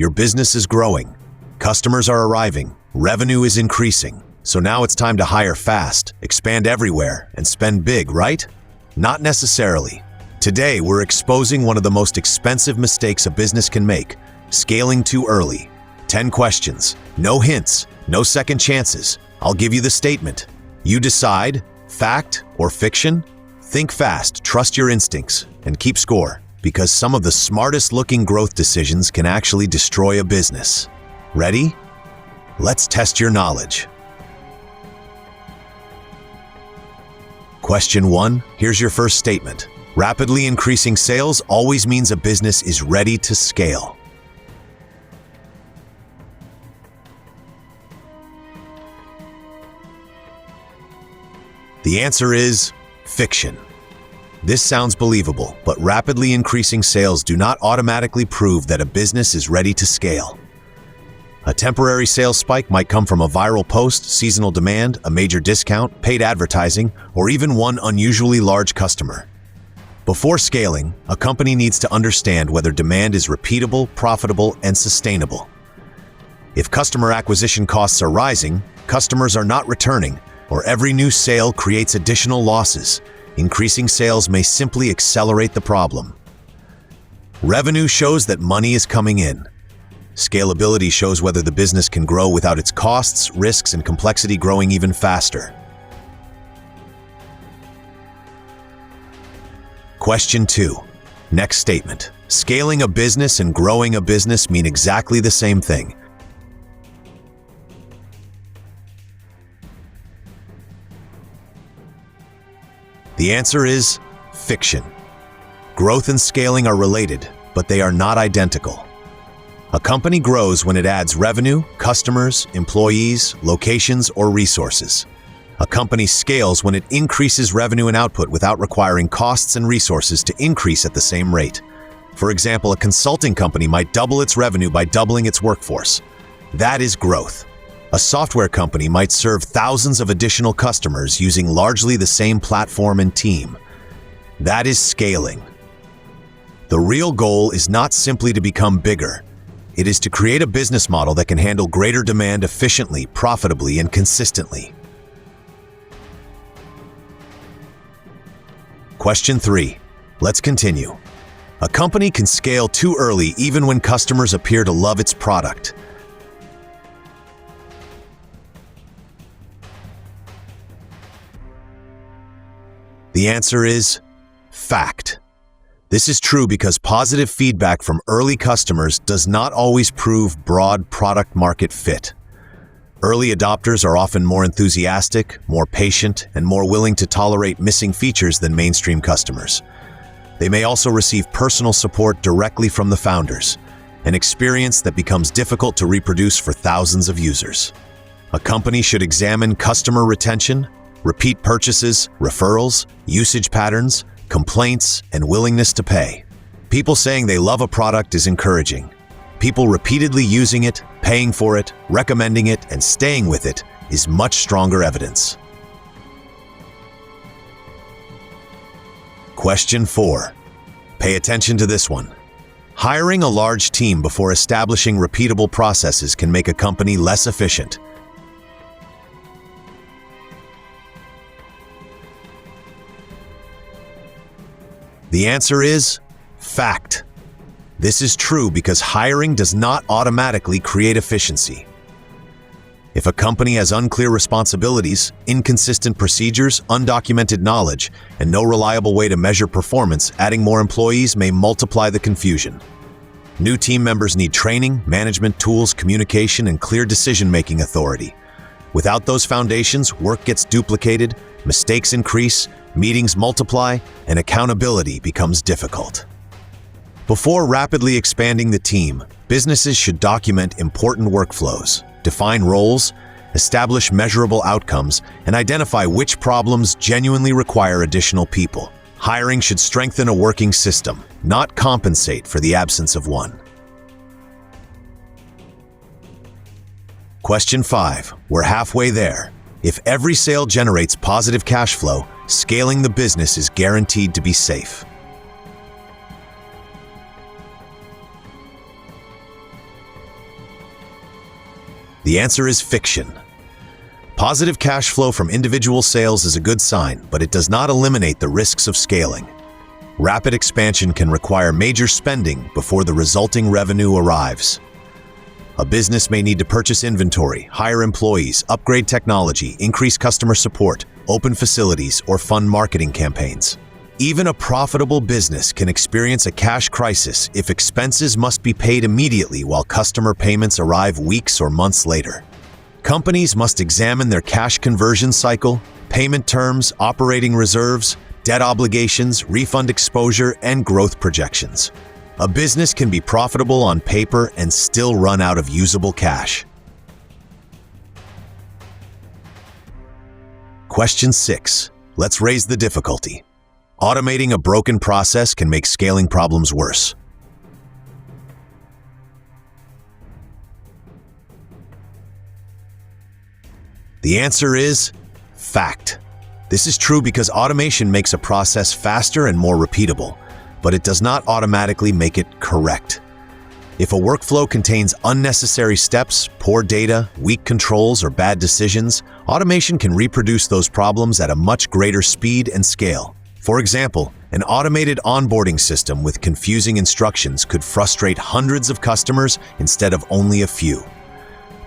Your business is growing. Customers are arriving. Revenue is increasing. So now it's time to hire fast, expand everywhere, and spend big, right? Not necessarily. Today, we're exposing one of the most expensive mistakes a business can make: scaling too early. 10 questions, no hints, no second chances. I'll give you the statement. You decide, fact or fiction? Think fast, trust your instincts, and keep score, because some of the smartest-looking growth decisions can actually destroy a business. Ready? Let's test your knowledge. Question 1, here's your first statement. Rapidly increasing sales always means a business is ready to scale. The answer is fiction. This sounds believable, but rapidly increasing sales do not automatically prove that a business is ready to scale. A temporary sales spike might come from a viral post, seasonal demand, a major discount, paid advertising, or even one unusually large customer. Before scaling, a company needs to understand whether demand is repeatable, profitable, and sustainable. If customer acquisition costs are rising, customers are not returning, or every new sale creates additional losses, increasing sales may simply accelerate the problem. Revenue shows that money is coming in. Scalability shows whether the business can grow without its costs, risks, and complexity growing even faster. Question 2. Next statement. Scaling a business and growing a business mean exactly the same thing. The answer is fiction. Growth and scaling are related, but they are not identical. A company grows when it adds revenue, customers, employees, locations, or resources. A company scales when it increases revenue and output without requiring costs and resources to increase at the same rate. For example, a consulting company might double its revenue by doubling its workforce. That is growth. A software company might serve thousands of additional customers using largely the same platform and team. That is scaling. The real goal is not simply to become bigger. It is to create a business model that can handle greater demand efficiently, profitably, and consistently. Question 3. Let's continue. A company can scale too early even when customers appear to love its product. The answer is fact. This is true because positive feedback from early customers does not always prove broad product-market fit. Early adopters are often more enthusiastic, more patient, and more willing to tolerate missing features than mainstream customers. They may also receive personal support directly from the founders, an experience that becomes difficult to reproduce for thousands of users. A company should examine customer retention, repeat purchases, referrals, usage patterns, complaints, and willingness to pay. People saying they love a product is encouraging. People repeatedly using it, paying for it, recommending it, and staying with it is much stronger evidence. Question 4. Pay attention to this one. Hiring a large team before establishing repeatable processes can make a company less efficient. The answer is fact. This is true because hiring does not automatically create efficiency. If a company has unclear responsibilities, inconsistent procedures, undocumented knowledge, and no reliable way to measure performance, adding more employees may multiply the confusion. New team members need training, management tools, communication, and clear decision-making authority. Without those foundations, work gets duplicated, mistakes increase, meetings multiply, and accountability becomes difficult. Before rapidly expanding the team, businesses should document important workflows, define roles, establish measurable outcomes, and identify which problems genuinely require additional people. Hiring should strengthen a working system, not compensate for the absence of one. Question 5. We're halfway there. If every sale generates positive cash flow, scaling the business is guaranteed to be safe. The answer is fiction. Positive cash flow from individual sales is a good sign, but it does not eliminate the risks of scaling. Rapid expansion can require major spending before the resulting revenue arrives. A business may need to purchase inventory, hire employees, upgrade technology, increase customer support, open facilities, or fund marketing campaigns. Even a profitable business can experience a cash crisis if expenses must be paid immediately while customer payments arrive weeks or months later. Companies must examine their cash conversion cycle, payment terms, operating reserves, debt obligations, refund exposure, and growth projections. A business can be profitable on paper and still run out of usable cash. Question 6. Let's raise the difficulty. Automating a broken process can make scaling problems worse. The answer is fact. This is true because automation makes a process faster and more repeatable, but it does not automatically make it correct. If a workflow contains unnecessary steps, poor data, weak controls, or bad decisions, automation can reproduce those problems at a much greater speed and scale. For example, an automated onboarding system with confusing instructions could frustrate hundreds of customers instead of only a few.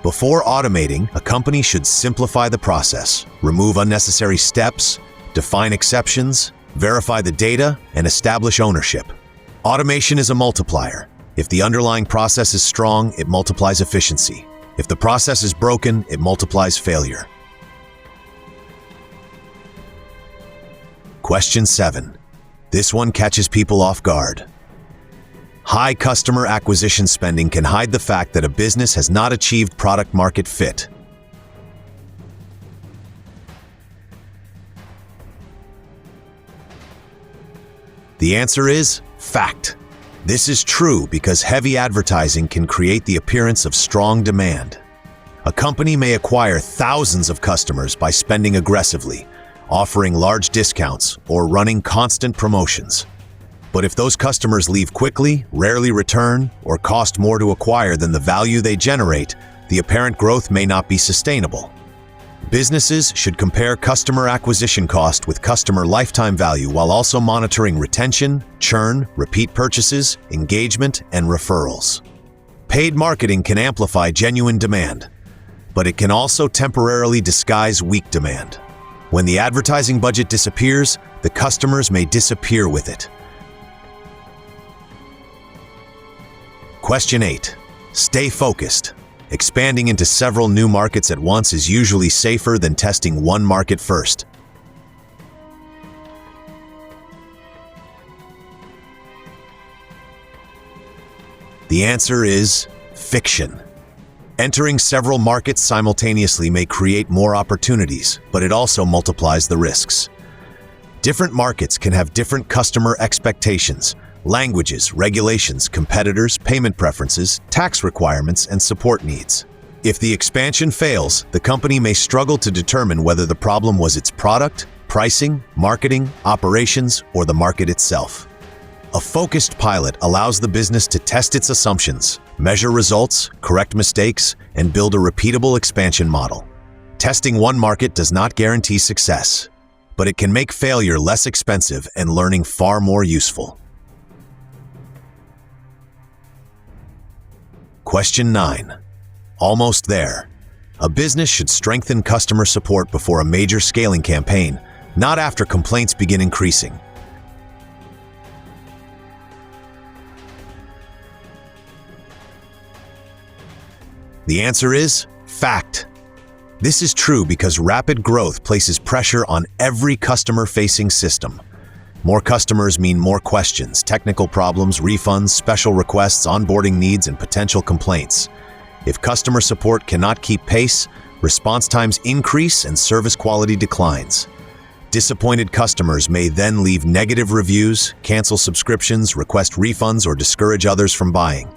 Before automating, a company should simplify the process, remove unnecessary steps, define exceptions, verify the data, and establish ownership. Automation is a multiplier. If the underlying process is strong, it multiplies efficiency. If the process is broken, it multiplies failure. Question 7. This one catches people off guard. High customer acquisition spending can hide the fact that a business has not achieved product-market fit. The answer is fact. This is true because heavy advertising can create the appearance of strong demand. A company may acquire thousands of customers by spending aggressively, offering large discounts, or running constant promotions. But if those customers leave quickly, rarely return, or cost more to acquire than the value they generate, the apparent growth may not be sustainable. Businesses should compare customer acquisition cost with customer lifetime value while also monitoring retention, churn, repeat purchases, engagement, and referrals. Paid marketing can amplify genuine demand, but it can also temporarily disguise weak demand. When the advertising budget disappears, the customers may disappear with it. Question 8. Stay focused. Expanding into several new markets at once is usually safer than testing one market first. The answer is fiction. Entering several markets simultaneously may create more opportunities, but it also multiplies the risks. Different markets can have different customer expectations, languages, regulations, competitors, payment preferences, tax requirements, and support needs. If the expansion fails, the company may struggle to determine whether the problem was its product, pricing, marketing, operations, or the market itself. A focused pilot allows the business to test its assumptions, measure results, correct mistakes, and build a repeatable expansion model. Testing one market does not guarantee success, but it can make failure less expensive and learning far more useful. Question 9. Almost there. A business should strengthen customer support before a major scaling campaign, not after complaints begin increasing. The answer is fact. This is true because rapid growth places pressure on every customer-facing system. More customers mean more questions, technical problems, refunds, special requests, onboarding needs, and potential complaints. If customer support cannot keep pace, response times increase and service quality declines. Disappointed customers may then leave negative reviews, cancel subscriptions, request refunds, or discourage others from buying.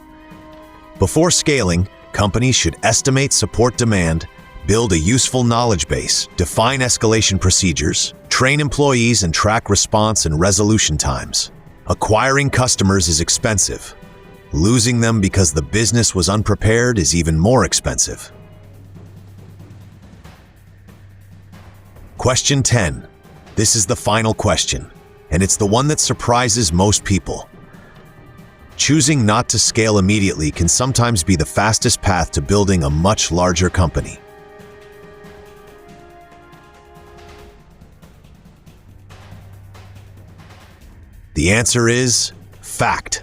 Before scaling, companies should estimate support demand, build a useful knowledge base, define escalation procedures, train employees, and track response and resolution times. Acquiring customers is expensive. Losing them because the business was unprepared is even more expensive. Question 10. This is the final question, and it's the one that surprises most people. Choosing not to scale immediately can sometimes be the fastest path to building a much larger company. The answer is fact.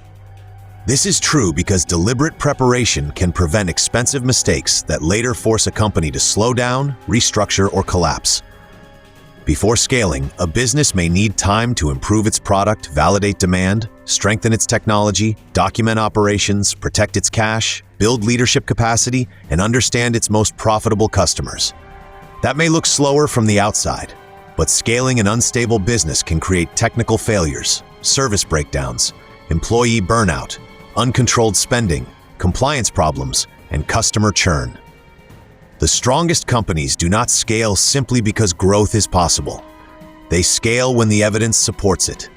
This is true because deliberate preparation can prevent expensive mistakes that later force a company to slow down, restructure, or collapse. Before scaling, a business may need time to improve its product, validate demand, strengthen its technology, document operations, protect its cash, build leadership capacity, and understand its most profitable customers. That may look slower from the outside, but scaling an unstable business can create technical failures, service breakdowns, employee burnout, uncontrolled spending, compliance problems, and customer churn. The strongest companies do not scale simply because growth is possible. They scale when the evidence supports it.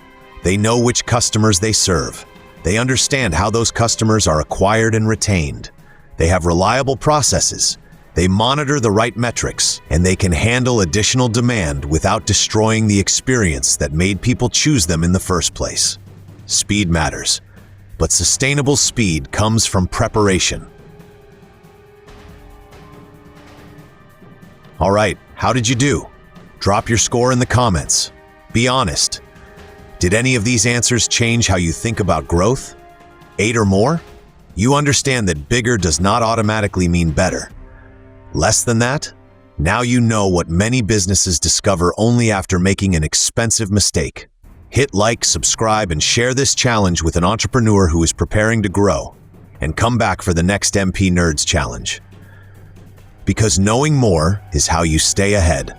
They know which customers they serve. They understand how those customers are acquired and retained. They have reliable processes. They monitor the right metrics, and they can handle additional demand without destroying the experience that made people choose them in the first place. Speed matters, but sustainable speed comes from preparation. All right, how did you do? Drop your score in the comments. Be honest. Did any of these answers change how you think about growth? 8 or more? You understand that bigger does not automatically mean better. Less than that? Now you know what many businesses discover only after making an expensive mistake. Hit like, subscribe, and share this challenge with an entrepreneur who is preparing to grow. And come back for the next MP Nerds Challenge. Because knowing more is how you stay ahead.